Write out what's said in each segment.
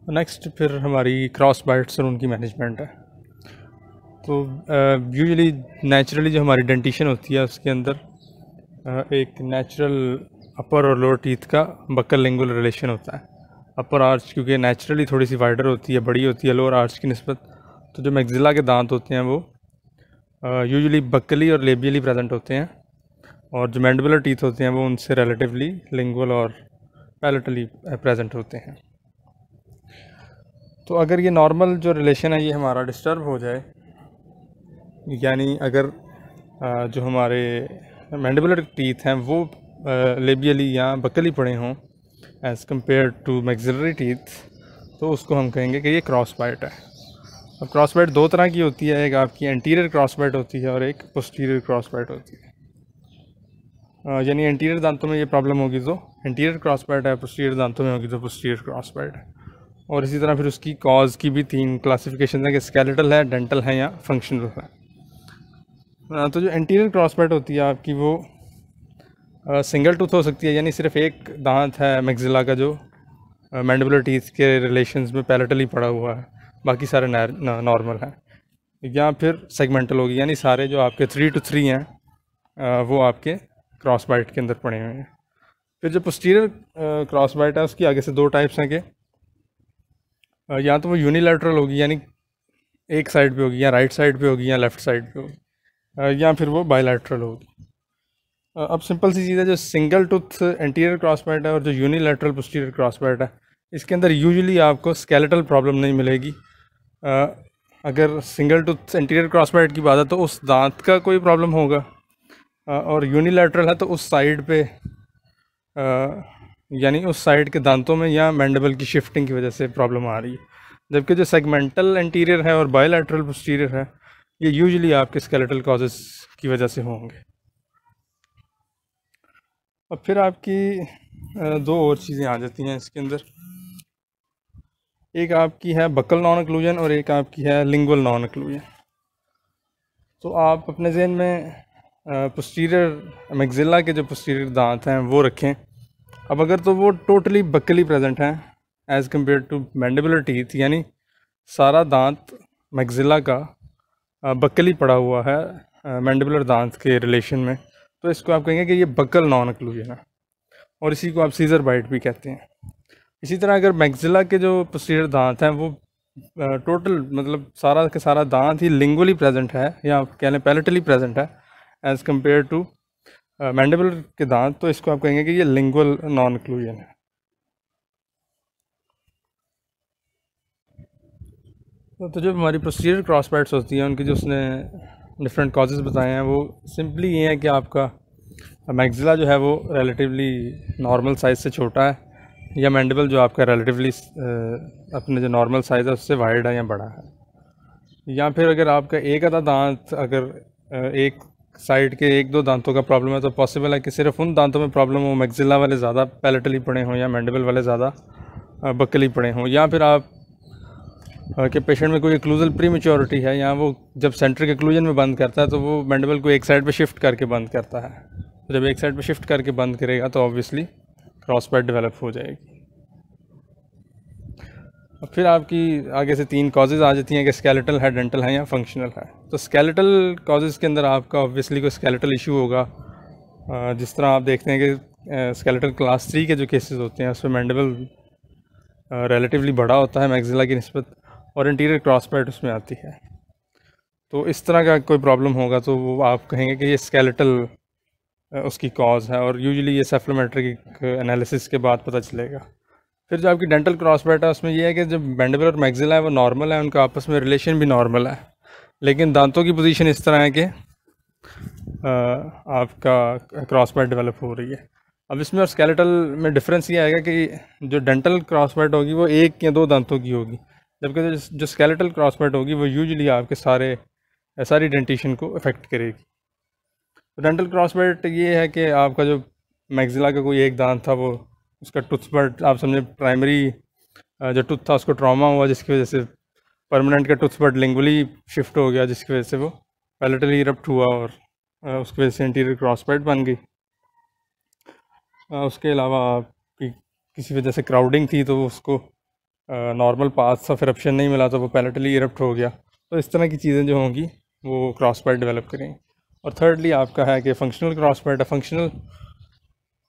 Next फिर हमारी cross bytes और उनकी मैनेजमेंट है। तो यूजुअली नेचुरली जो हमारी डेंटिशन होती है उसके अंदर एक नेचुरल अपर और लोअर टीथ का बक्कल लिंगुअल रिलेशन होता है। अपर आर्च क्योंकि नेचुरली थोड़ी सी वाइडर होती है, बड़ी होती है लोअर आर्च की निस्बत, तो जो मैक्सिला के दांत होते हैं वो यूजुअली बक्कली और लेबियली प्रेजेंट होते हैं, और जो मैंडिबुलर टीथ होते हैं वो उनसे रिलेटिवली लिंगुअल और पैलेटली प्रेजेंट होते हैं। तो अगर ये नॉर्मल जो रिलेशन है ये हमारा डिस्टर्ब हो जाए, यानी अगर जो हमारे मैंडिबुलर टीथ हैं वो लेबियली या बक्कली पड़े हों as compared to maxillary teeth, तो उसको हम कहेंगे कि ये क्रॉस बाइट है। अब क्रॉस बाइट दो तरह की होती है, एक आपकी एंटीरियर क्रॉस बाइट होती है और एक पोस्टीरियर क्रॉस बाइट होती है। यानी एंटीरियर दांतों में ये प्रॉब्लम होगी तो एंटीरियर क्रॉस बाइट है, पोस्टीरियर दांतों में होगी तो पोस्टीरियर क्रॉस बाइट है। और इसी तरह फिर उसकी कॉज की भी 3 क्लासिफिकेशन है कि स्केलेटल है, डेंटल है या फंक्शनल है। तो जो एंटीरियर क्रॉस बाइट होती है आपकी वो सिंगल टूथ हो सकती है, यानी सिर्फ एक दांत है मैक्सिला का जो मैंडिबुलर टीथ के रिलेशंस में पैलेटली पड़ा हुआ है, बाकी सारे नॉर्मल हैं। या फिर सेगमेंटल होगी, यानी सारे जो आपके 3 to 3 हैं वो आपके क्रॉस बाइट के अंदर पड़े हुए हैं। फिर जो पोस्टीरियर क्रॉस बाइट है उसकी आगे से 2 टाइप्स हैं कि या तो वो यूनिलैटरल होगी, यानी एक साइड पे होगी, या राइट साइड पे होगी या लेफ़्ट साइड पे होगी, या फिर वो बायलैटरल होगी। अब सिंपल सी चीज़ है, जो single tooth anterior cross bite है और जो यूनिलैटरल पोस्टीरियर क्रॉस बाइट है, इसके अंदर यूजुअली आपको स्केलेटल प्रॉब्लम नहीं मिलेगी। अगर single tooth anterior cross bite की बात है तो उस दांत का कोई प्रॉब्लम होगा, और यूनिलैटरल है तो उस साइड पे यानी उस साइड के दांतों में या मैंडिबल की शिफ्टिंग की वजह से प्रॉब्लम आ रही है। जबकि जो सेगमेंटल एंटीरियर है और बायलैटरल पोस्टीरियर है ये यूजुअली आपके स्केलेटल कॉजेस की वजह से होंगे। अब फिर आपकी 2 और चीज़ें आ जाती हैं इसके अंदर, एक आपकी है बक्कल नॉन ऑक्लूजन और एक आपकी है लिंगुअल नॉन ऑक्लूजन। तो आप अपने जहन में पोस्टीरियर मैक्सिला के जो पोस्टीरियर दांत हैं वो रखें। अब अगर तो वो टोटली बक्कली प्रेजेंट हैं as compared to mandibular teeth, यानी सारा दांत मैक्सिला का बक्कली पड़ा हुआ है मैंडिबुलर दांत के रिलेशन में, तो इसको आप कहेंगे कि ये बक्कल नॉन ऑक्लूजन है, और इसी को आप सीजर बाइट भी कहते हैं। इसी तरह अगर मैक्सिला के जो पोस्टीरियर दांत हैं वो टोटल मतलब सारा के सारा दांत ही लिंगुअली प्रेजेंट है या कह लें पैलेटली प्रेजेंट है एज़ कम्पेयर टू मैंडिबुलर के दांत, तो इसको आप कहेंगे कि ये लिंगुअल नॉन ऑक्लूजन है। तो जो हमारी पोस्टीरियर क्रॉस बाइट्स होती हैं उनकी जो उसने डिफरेंट कॉजेज़ बताए हैं वो सिंपली ये है कि आपका मैक्सिला जो है वो रिलेटिवली नॉर्मल साइज़ से छोटा है, या मैंडिबल जो आपका रिलेटिवली अपने जो नॉर्मल साइज़ है उससे वाइड है या बड़ा है। या फिर अगर आपका एक आधा दांत अगर एक साइड के 1-2 दांतों का प्रॉब्लम है तो पॉसिबल है कि सिर्फ उन दांतों में प्रॉब्लम हो, मैक्सिला वाले ज़्यादा पैलेटली पड़े हों या मैंडिबल वाले ज़्यादा बक्कली पड़े हों। या फिर आप कि पेशेंट में कोई एक्लूजल प्री मेच्योरिटी है, या वो जब सेंट्रिक एक्लूजन में बंद करता है तो वो मैंडिबल को एक साइड पे शिफ्ट करके बंद करता है, तो जब एक साइड पे शिफ्ट करके बंद करेगा तो ऑब्वियसली क्रॉस बाइट डेवलप हो जाएगी। और फिर आपकी आगे से 3 कॉजेज़ आ जाती हैं कि स्केलेटल है, डेंटल है या फंक्शनल है। तो स्केलेटल कॉजेज़ के अंदर आपका ऑब्वियसली कोई स्केलेटल इशू होगा, जिस तरह आप देखते हैं कि स्केलेटल क्लास 3 के जो केसेस होते हैं उसमें मैंडिबल रिलेटिवली बड़ा होता है मैक्सिला की निस्बत, और इंटीरियर क्रॉस बाइट उसमें आती है। तो इस तरह का कोई प्रॉब्लम होगा तो वो आप कहेंगे कि ये स्केलेटल उसकी कॉज है, और यूजुअली ये सेफ्लोमेट्रिक एनालिसिस के बाद पता चलेगा। फिर जो आपकी डेंटल क्रॉस बाइट है उसमें ये है कि जो मैंडिबल और मैक्सिला है वो नॉर्मल है, उनका आपस में रिलेशन भी नॉर्मल है, लेकिन दांतों की पोजीशन इस तरह है कि आपका क्रॉस बाइट डेवलप हो रही है। अब इसमें और स्केलेटल में डिफरेंस ये आएगा कि जो डेंटल क्रॉस बाइट होगी वो 1 या 2 दांतों की होगी, जबकि जो स्केलेटल क्रॉस बाइट होगी वो यूजुअली आपके सारी डेंटिशन को अफेक्ट करेगी। तो डेंटल क्रॉस बाइट ये है कि आपका जो मैक्सिला का कोई एक दांत था वो उसका टूथबड आप समझे प्राइमरी जो टूथ था उसको ट्रॉमा हुआ, जिसकी वजह से परमानेंट का टूथबड लिंगुअली शिफ्ट हो गया, जिसकी वजह से वो पैलेटली इरप्ट हुआ और उसकी वजह से इंटीरियर क्रॉस बाइट बन गई। उसके अलावा किसी वजह से क्राउडिंग थी तो उसको नॉर्मल पाथ्स ऑफ इरप्शन नहीं मिला तो वो पैलेटली इरप्ट हो गया। तो इस तरह की चीज़ें जो होंगी वो क्रॉस पैड डेवलप करेंगी। और थर्डली आपका है कि फंक्शनल क्रॉस पैड है। फंक्शनल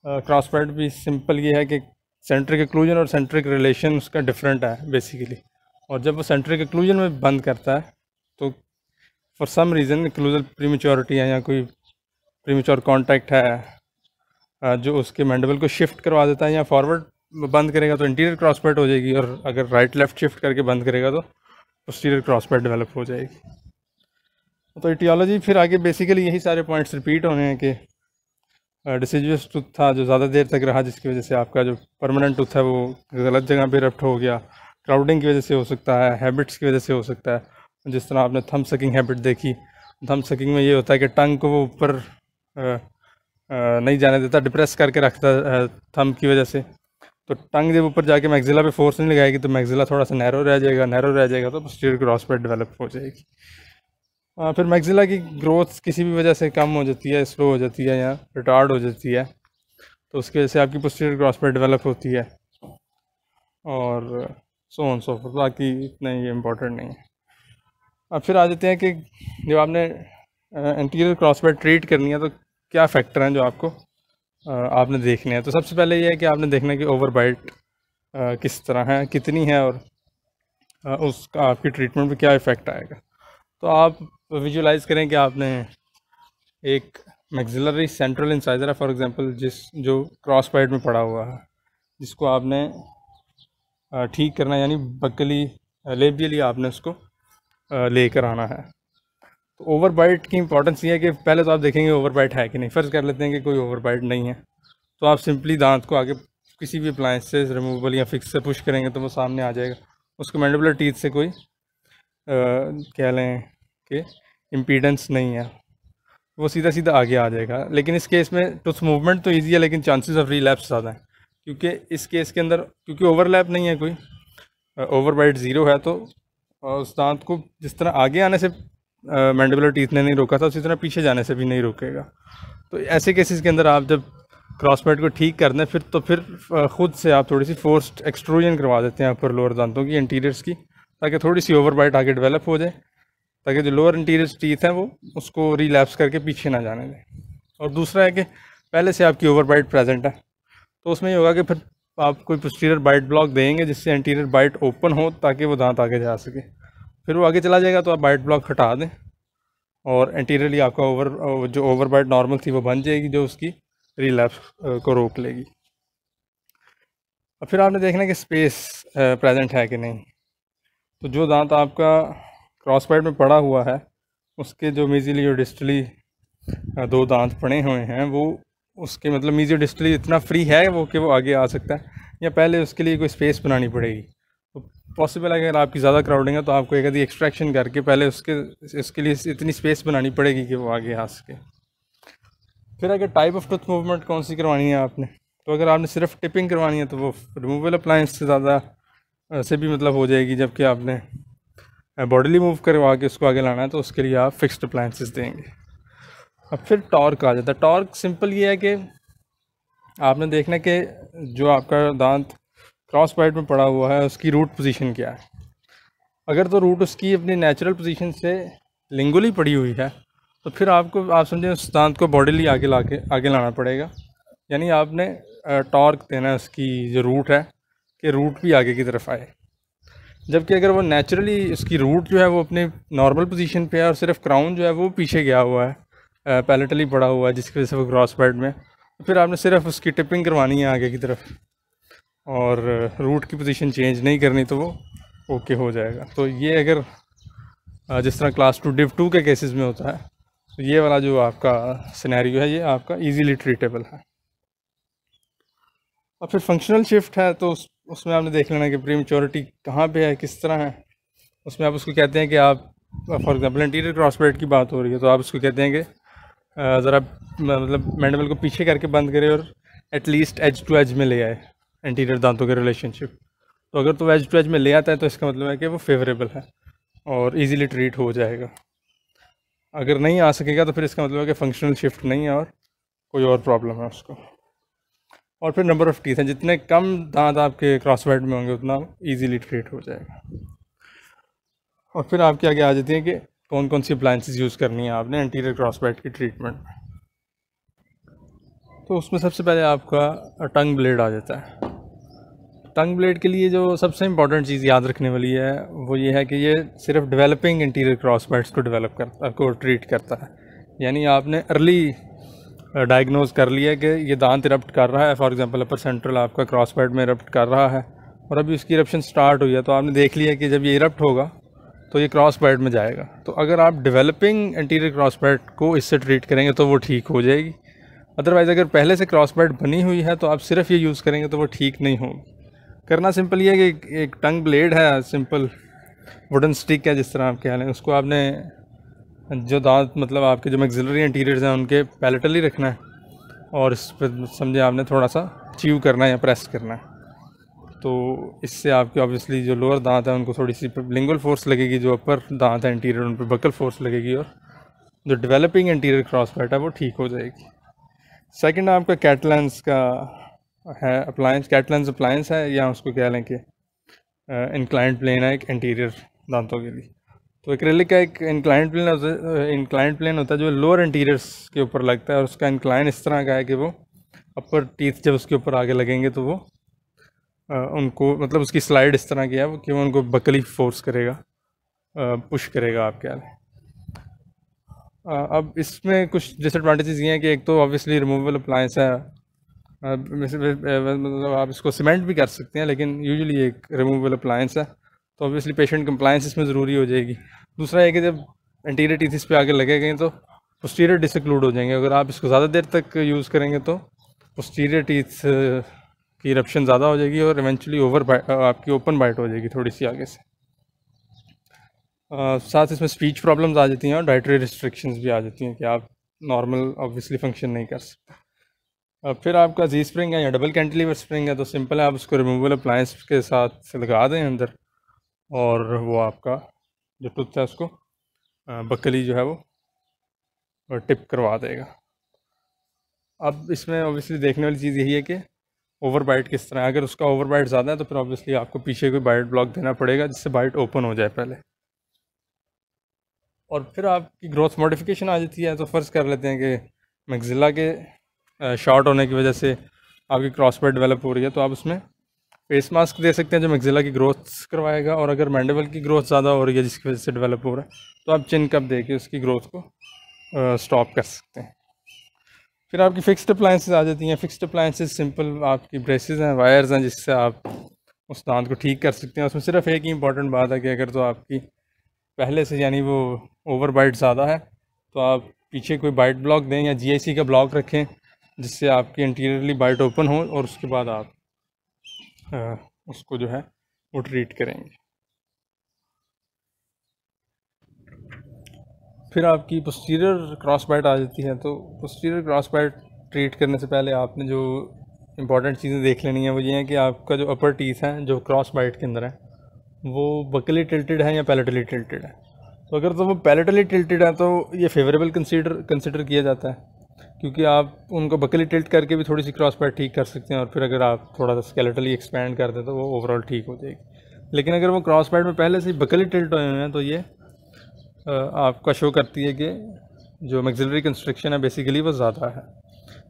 क्रॉस पैड भी सिंपल ये है कि सेंट्रिक एक्लूजन और सेंट्रिक रिलेशन उसका डिफरेंट है बेसिकली। और जब वो सेंट्रिक एक्लूजन में बंद करता है तो for some reason occlusal prematurity है या कोई प्रीमेच्योर कॉन्टैक्ट है जो उसके मैंडिबल को शिफ्ट करवा देता है, या फॉरवर्ड बंद करेगा तो इंटीरियर क्रॉस पैड हो जाएगी, और अगर राइट लेफ्ट शिफ्ट करके बंद करेगा तो पोस्टीरियर क्रॉस पैड डेवलप हो जाएगी। तो इटियोलॉजी फिर आगे बेसिकली यही सारे पॉइंट्स रिपीट होने हैं कि डिसीजुअस टूथ था जो ज़्यादा देर तक रहा, जिसकी वजह से आपका जो परमानेंट टूथ है वो गलत जगह पे रप्ट हो गया। क्राउडिंग की वजह से हो सकता है, हैबिट्स की वजह से हो सकता है। जिस तरह आपने थंब सकिंग हैबिट देखी, थंब सकिंग में ये होता है कि टंग को वो ऊपर नहीं जाने देता, डिप्रेस करके रखता है थंब की वजह से। तो टंग जब ऊपर जाके मैक्सिला पे फोर्स नहीं लगाएगी तो मैक्सिला थोड़ा सा नैरो रह जाएगा तो पोस्टीरियर क्रॉस पैड डेवलप हो जाएगी। फिर मैक्सिला की ग्रोथ किसी भी वजह से कम हो जाती है, स्लो हो जाती है या रिटार्ड हो जाती है, तो उसकी वजह से आपकी पोस्टीरियर क्रॉस पैड डेवलप होती है। और सो ऑन सो फोर्थ, बाकी इतना ये इम्पोर्टेंट नहीं है। अब फिर आ जाते हैं कि जब आपने एंटीरियर क्रॉस पैड ट्रीट करनी है तो क्या फैक्टर हैं जो आपको आपने देखने हैं। तो सबसे पहले ये है कि आपने देखना है कि ओवर बाइट किस तरह है, कितनी है, और उसका आपकी ट्रीटमेंट पे क्या इफ़ेक्ट आएगा। तो आप विजुलाइज़ करें कि आपने एक मैक्सिलरी सेंट्रल इंसाइजर है फॉर एग्जांपल, जो क्रॉस पैड में पड़ा हुआ है, जिसको आपने ठीक करना है, यानी बकली लेबियली आपने उसको लेकर आना है। तो ओवर बाइट की इंपॉर्टेंस ये है कि पहले तो आप देखेंगे ओवर बाइट है कि नहीं। फ़र्ज़ कर लेते हैं कि कोई ओवर बाइट नहीं है, तो आप सिंपली दांत को आगे किसी भी अप्लायंस से रिमूवेबल या फिक्स से पुश करेंगे तो वो सामने आ जाएगा। उसको मैंडिबुलर टीथ से कोई कह लें कि इम्पीडेंस नहीं है, वो सीधा सीधा आगे आ जाएगा। लेकिन इस केस में टूथ मूवमेंट तो ईजी है, लेकिन चांसेस ऑफ रिलैप्स ज़्यादा हैं, क्योंकि इस केस के अंदर क्योंकि ओवरलैप नहीं है, कोई ओवर बाइट ज़ीरो है, तो उस दांत को जिस तरह आगे आने से मैंडिबुलर टीथ ने नहीं रोका था, उसी तरह पीछे जाने से भी नहीं रोकेगा। तो ऐसे केसेस के अंदर आप जब क्रॉस पैड को ठीक कर दें फिर ख़ुद से आप थोड़ी सी फोर्स्ड एक्सट्रूजन करवा देते हैं अपर लोअर दांतों की इंटीरियर्स की, ताकि थोड़ी सी ओवर बाइट आगे डेवलप हो जाए, ताकि जो लोअर इंटीरियर टीथ हैं वो उसको रिलैप्स करके पीछे ना जाने दें। और दूसरा है कि पहले से आपकी ओवर बाइट प्रेजेंट है, तो उसमें ये होगा कि फिर आप कोई पोस्टीरियर बाइट ब्लॉक देंगे जिससे इंटीरियर बाइट ओपन हो, ताकि वो दांत आगे जा सके। फिर वो आगे चला जाएगा तो आप बाइट ब्लॉक हटा दें, और एंटीरियरली आपका जो ओवर बाइट नॉर्मल थी वो बन जाएगी, जो उसकी रिलैप्स को रोक लेगी। अब फिर आपने देखना है कि स्पेस प्रेजेंट है कि नहीं। तो जो दांत आपका क्रॉस पैड में पड़ा हुआ है, उसके जो मीजियली और डिस्टली दो दांत पड़े हुए हैं, वो उसके मतलब मीजियो डिस्टली इतना फ्री है वो कि वो आगे आ सकता है, या पहले उसके लिए कोई स्पेस बनानी पड़ेगी। तो पॉसिबल है अगर आपकी ज़्यादा क्राउडिंग है तो आपको एक आधी एक्सट्रैक्शन करके पहले उसके लिए इतनी स्पेस बनानी पड़ेगी कि वो आगे आ सके। फिर अगर टाइप ऑफ टूथ मूवमेंट कौन सी करवानी है आपने, तो अगर आपने सिर्फ टिपिंग करवानी है तो वो रिमूवेबल अप्लायंस से ज़्यादा से भी मतलब हो जाएगी, जबकि आपने बॉडीली मूव करवा के उसको आगे लाना है तो उसके लिए आप फिक्स्ड अप्लायंसेस देंगे। अब फिर टॉर्क आ जाता है। टॉर्क सिंपल ये है कि आपने देखना कि जो आपका दांत क्रॉस पैड में पड़ा हुआ है उसकी रूट पोजीशन क्या है। अगर तो रूट उसकी अपनी नेचुरल पोजीशन से लिंगुअली पड़ी हुई है तो फिर आपको आप समझें उस दांत को बॉडीली आगे लाना पड़ेगा, यानी आपने टॉर्क देना है उसकी जो रूट है कि रूट भी आगे की तरफ आए। जबकि अगर वो नेचुरली उसकी रूट जो है वो अपने नॉर्मल पोजीशन पे है और सिर्फ क्राउन जो है वो पीछे गया हुआ है, पैलेटली पड़ा हुआ है, जिसकी वजह से वो क्रॉस पैड में, तो फिर आपने सिर्फ उसकी टिपिंग करवानी है आगे की तरफ और रूट की पोजीशन चेंज नहीं करनी, तो वो ओके हो जाएगा। तो ये अगर जिस तरह क्लास 2 डिव 2 के केसेस में होता है, तो ये वाला जो आपका सिनेरियो है ये आपका इजीली ट्रीटेबल है। और फिर फंक्शनल शिफ्ट है तो उसमें आपने देख लेना कि प्रीमेच्योरिटी कहाँ पे है, किस तरह है। उसमें आप उसको कहते हैं कि आप for example interior cross pad की बात हो रही है तो आप उसको कहते हैं कि ज़रा मतलब मैंडिबल को पीछे करके बंद करें और एटलीस्ट एज टू एज में ले आए इंटीरियर दांतों के रिलेशनशिप। तो अगर तो एज टू एज में ले आता है तो इसका मतलब है कि वो फेवरेबल है और इजीली ट्रीट हो जाएगा। अगर नहीं आ सकेगा तो फिर इसका मतलब है कि फंक्शनल शिफ्ट नहीं है और कोई और प्रॉब्लम है उसको। और फिर नंबर ऑफ़ टीथ हैं, जितने कम दांत आपके क्रॉसबाइट में होंगे उतना ईजीली ट्रीट हो जाएगा। और फिर आपके आगे आ जाती है कि कौन कौन सी अप्लायंसेस यूज़ करनी है आपने एंटीरियर क्रॉसबाइट की ट्रीटमेंट में। तो उसमें सबसे पहले आपका टंग ब्लेड आ जाता है। टंग ब्लेड के लिए जो सबसे इम्पॉर्टेंट चीज़ याद रखने वाली है वो ये है कि ये सिर्फ डेवलपिंग इंटीरियर क्रॉसबाइट्स को डेवलप करता को ट्रीट करता है। यानी आपने अर्ली डायग्नोज कर लिया कि ये दांत इरप्ट कर रहा है, फॉर एग्जांपल अपर सेंट्रल आपका क्रॉसबाइट में इरप्ट कर रहा है और अभी उसकी इरप्शन स्टार्ट हुई है, तो आपने देख लिया कि जब ये इरप्ट होगा तो ये क्रॉसबाइट में जाएगा। तो अगर आप डेवलपिंग एंटीरियर क्रॉसबाइट को इससे ट्रीट करेंगे तो वो ठीक हो जाएगी। अदरवाइज़ अगर पहले से क्रॉसबाइट बनी हुई है तो आप सिर्फ ये यूज़ करेंगे तो वो ठीक नहीं होगी। करना सिंपल ये है कि एक टंग ब्लेड है, सिंपल वुडन स्टिक है जिस तरह आप कह लें, उसको आपने जो दांत मतलब आपके जो मैक्सिलरी एंटीरियर्स हैं उनके पैलेटली रखना है और इस पर समझे आपने थोड़ा सा च्यू करना है या प्रेस करना है। तो इससे आपके ऑब्वियसली जो लोअर दांत है उनको थोड़ी सी लिंगुअल फोर्स लगेगी, जो अपर दांत है एंटीरियर उन पर बकल फोर्स लगेगी और जो डेवलपिंग एंटीरियर क्रॉसबाइट है वो ठीक हो जाएगी। सेकंड आपका कैटलेंस का है अप्लायंस, कैटलेंस अप्लायंस है या उसको कह लें कि इंक्लाइंड प्लेन है एक एंटीरियर दांतों के लिए। तो एक्रेलिक का एक इंक्लाइंड प्लेन होता है जो लोअर एंटीरियर्स के ऊपर लगता है और उसका इंक्लाइन इस तरह का है कि वो अपर टीथ जब उसके ऊपर आगे लगेंगे तो वो उनको मतलब उसकी स्लाइड इस तरह की है कि वो उनको बकली फोर्स करेगा, पुश करेगा आप कह लें। अब इसमें कुछ डिसएडवांटेजेस ये हैं कि एक तो ऑब्वियसली रिमूवेबल अप्लायंस है, मतलब आप इसको सीमेंट भी कर सकते हैं लेकिन यूजुअली एक रिमूवेबल अप्लायंस है, तो ऑब्वियसली पेशेंट कंप्लायंस इसमें ज़रूरी हो जाएगी। दूसरा है कि जब एंटीरियर टीथ इस पे आगे लगेंगे तो पोस्टीरियर डिसक्लूड हो जाएंगे। अगर आप इसको ज़्यादा देर तक यूज़ करेंगे तो पोस्टीरियर टीथ की इरप्शन ज़्यादा हो जाएगी और इवेंचुअली आपकी ओपन बाइट हो जाएगी थोड़ी सी आगे से। साथ इसमें स्पीच प्रॉब्लम्स आ जाती हैं और डाइटरी रिस्ट्रिक्शंस भी आ जाती हैं कि आप नॉर्मल ऑब्वियसली फंक्शन नहीं कर सकते। फिर आपका जी स्प्रिंग है या डबल कैंटिलीवर स्प्रिंग है, तो सिंपल है आप उसको रिमूवेबल अप्लायंस के साथ लगा दें अंदर और वो आपका जो टूथ है उसको बकली जो है वो टिप करवा देगा। अब इसमें ऑब्वियसली देखने वाली चीज़ यही है कि ओवर बाइट किस तरह है। अगर उसका ओवर बाइट ज़्यादा है तो फिर ऑब्वियसली आपको पीछे कोई बाइट ब्लॉक देना पड़ेगा जिससे बाइट ओपन हो जाए पहले। और फिर आपकी ग्रोथ मॉडिफिकेशन आ जाती है। तो फ़र्ज़ कर लेते हैं कि मैक्सिला के शॉर्ट होने की वजह से आपकी क्रॉसबाइट डेवलप हो रही है, तो आप उसमें फेस मास्क दे सकते हैं जो मैक्सिला की ग्रोथ करवाएगा। और अगर मैंडिबल की ग्रोथ ज़्यादा हो रही है जिसकी वजह से डेवलप हो रहा है तो आप चिन कप दे के उसकी ग्रोथ को स्टॉप कर सकते हैं। फिर आपकी फिक्स्ड अप्लायंसेस आ जाती हैं। फिक्स्ड अप्लायंसेस सिंपल आपकी ब्रेसेस हैं, वायर्स हैं जिससे आप उस दांत को ठीक कर सकते हैं। उसमें सिर्फ एक ही इंपॉर्टेंट बात है कि अगर तो आपकी पहले से यानी वो ओवर बाइट ज़्यादा है तो आप पीछे कोई बाइट ब्लॉक दें या जीआईसी का ब्लॉक रखें जिससे आपकी इंटीरियरली बाइट ओपन हो और उसके बाद आप उसको जो है वो ट्रीट करेंगे। फिर आपकी पोस्टीरियर क्रॉस बाइट आ जाती है। तो पोस्टीरियर क्रॉस बाइट ट्रीट करने से पहले आपने जो इम्पॉर्टेंट चीज़ें देख लेनी है वो ये है कि आपका जो अपर टीथ है जो क्रॉस बाइट के अंदर है वो बकली टिल्टेड है या पैलेटली टिल्टेड है। तो अगर तो वो पैलेटली टिल्टेड है तो ये फेवरेबल कंसिडर किया जाता है, क्योंकि आप उनको बकली टिल्ट करके भी थोड़ी सी क्रॉस बाइट ठीक कर सकते हैं और फिर अगर आप थोड़ा सा स्केलेटली एक्सपैंड कर दें तो वो ओवरऑल ठीक हो जाएगी। लेकिन अगर वो क्रॉस बाइट में पहले से ही बकली टिल्ट हुए हैं तो ये आपका शो करती है कि जो मैक्सिलरी कंस्ट्रक्शन है बेसिकली वो ज़्यादा है।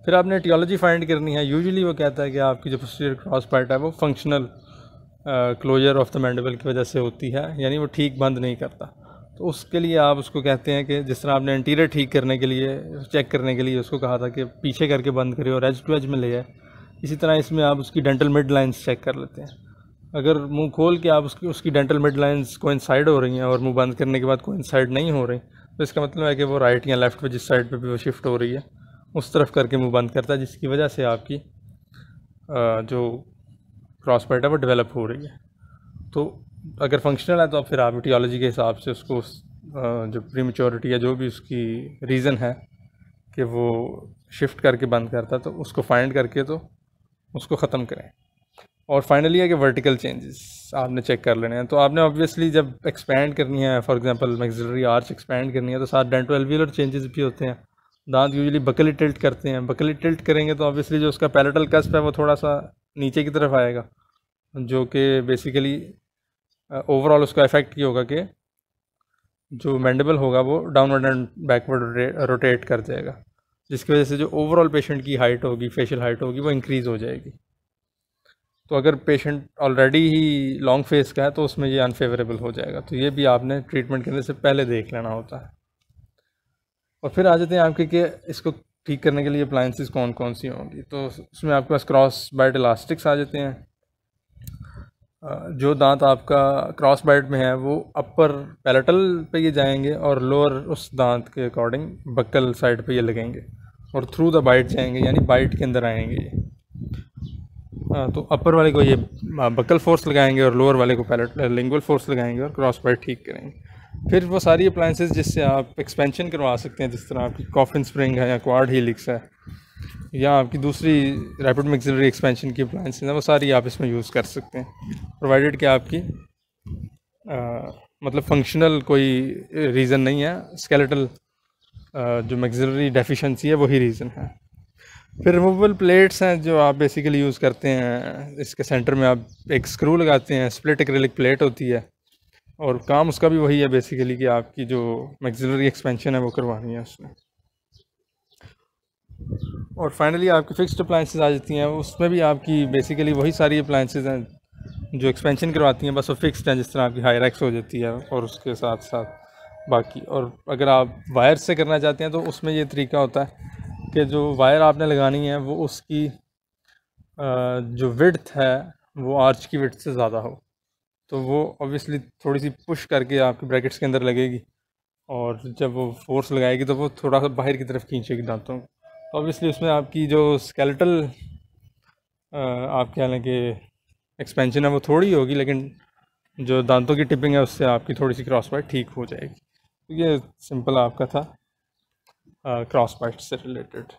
फिर आपने एटियोलॉजी फाइंड करनी है। यूजुअली वो कहता है कि आपकी जो पोस्टीरियर क्रॉस बाइट है वो functional closure of the mandible की वजह से होती है, यानी वो ठीक बंद नहीं करता। तो उसके लिए आप उसको कहते हैं कि जिस तरह आपने एंटीरियर ठीक करने के लिए चेक करने के लिए उसको कहा था कि पीछे करके बंद करे और एज टू एज में ले आए, इसी तरह इसमें आप उसकी डेंटल मिड लाइन्स चेक कर लेते हैं। अगर मुंह खोल के आप उसकी डेंटल मिड लाइन्स कोइंसाइड हो रही हैं और मुंह बंद करने के बाद कोइंसाइड नहीं हो रही, तो इसका मतलब है कि वो राइट या लेफ़्ट पे जिस साइड पे भी वो शिफ्ट हो रही है उस तरफ करके मुंह बंद करता है, जिसकी वजह से आपकी जो क्रॉस बाइट है वो डेवलप हो रही है। तो अगर फंक्शनल है तो फिर आप एटियोलॉजी के हिसाब से उसको जो प्रीमेच्योरिटी या जो भी उसकी रीज़न है कि वो शिफ्ट करके बंद करता है तो उसको फाइंड करके तो उसको ख़त्म करें। और फाइनली है कि वर्टिकल चेंजेस आपने चेक कर लेने हैं। तो आपने ऑब्वियसली जब एक्सपैंड करनी है, for example maxillary arch expand करनी है, तो साथ डेंटो एल्वियोलर चेंजेस भी होते हैं दांत यूजुअली बकली टिल्ट करते हैं। बकली टिल्ट करेंगे तो ऑब्वियसली जो उसका पैलेटल कस्प है वो थोड़ा सा नीचे की तरफ आएगा, जो कि बेसिकली ओवरऑल उसका इफ़ेक्ट ये होगा कि जो मैंडिबल होगा वो डाउनवर्ड एंड बैकवर्ड रोटेट कर जाएगा, जिसकी वजह से जो ओवरऑल पेशेंट की हाइट होगी, फेशियल हाइट होगी, वो इंक्रीज़ हो जाएगी। तो अगर पेशेंट ऑलरेडी ही लॉन्ग फेस का है तो उसमें ये अनफेवरेबल हो जाएगा। तो ये भी आपने ट्रीटमेंट करने से पहले देख लेना होता है। और फिर आ जाते हैं आपके कि इसको ठीक करने के लिए अप्लायंसेस कौन कौन सी होंगी। तो उसमें आपके पास क्रॉस बाइट इलास्टिक्स आ जाते हैं। जो दांत आपका क्रॉस बाइट में है वो अपर पैलेटल पे ये जाएंगे और लोअर उस दांत के अकॉर्डिंग बक्कल साइड पे ये लगेंगे और थ्रू द बाइट जाएंगे, यानी बाइट के अंदर आएंगे ये। तो अपर वाले को ये बक्कल फोर्स लगाएंगे और लोअर वाले को पैलेट लिंगुअल फोर्स लगाएंगे और क्रॉस बाइट ठीक करेंगे। फिर वो सारी अप्लायंसेस जिससे आप एक्सपेंशन करवा सकते हैं, जिस तरह आपकी कॉफिन स्प्रिंग है या क्वाड हीलिक्स है या आपकी दूसरी रैपिड मैक्सिलरी एक्सपेंशन की अप्लायंसेस हैं, वो सारी आप इसमें यूज़ कर सकते हैं, प्रोवाइडेड कि आपकी मतलब फंक्शनल कोई रीज़न नहीं है, स्केलेटल जो मैक्सिलरी डेफिशिएंसी है वही रीज़न है। फिर रिमूवेबल प्लेट्स हैं जो आप बेसिकली यूज़ करते हैं। इसके सेंटर में आप एक स्क्रू लगाते हैं, स्प्लिट एक्रिलिक प्लेट होती है और काम उसका भी वही है बेसिकली कि आपकी जो मैक्सिलरी एक्सपेंशन है वो करवानी है उसमें। और फाइनली आपकी फिक्स्ड अप्लायंसेस आ जाती हैं, उसमें भी आपकी बेसिकली वही सारी अप्लायंसेस हैं जो एक्सपेंशन करवाती हैं, बस वो फिक्स्ड हैं, जिस तरह आपकी हायरैक्स हो जाती है और उसके साथ साथ बाकी। और अगर आप वायर से करना चाहते हैं तो उसमें ये तरीका होता है कि जो वायर आपने लगानी है वो उसकी जो विड्थ है वो आर्च की विड्थ से ज़्यादा हो, तो वो ऑब्वियसली थोड़ी सी पुश करके आपके ब्रैकेट्स के अंदर लगेगी और जब वो फोर्स लगाएगी तो वो थोड़ा सा बाहर की तरफ खींचेगी दांतों को। तो ऑब्वियसली उसमें आपकी जो स्केलेटल आप कह लें कि एक्सपेंशन है वो थोड़ी होगी, लेकिन जो दांतों की टिपिंग है उससे आपकी थोड़ी सी क्रॉस बाइट ठीक हो जाएगी। तो ये सिंपल आपका था क्रॉस बाइट से रिलेटेड।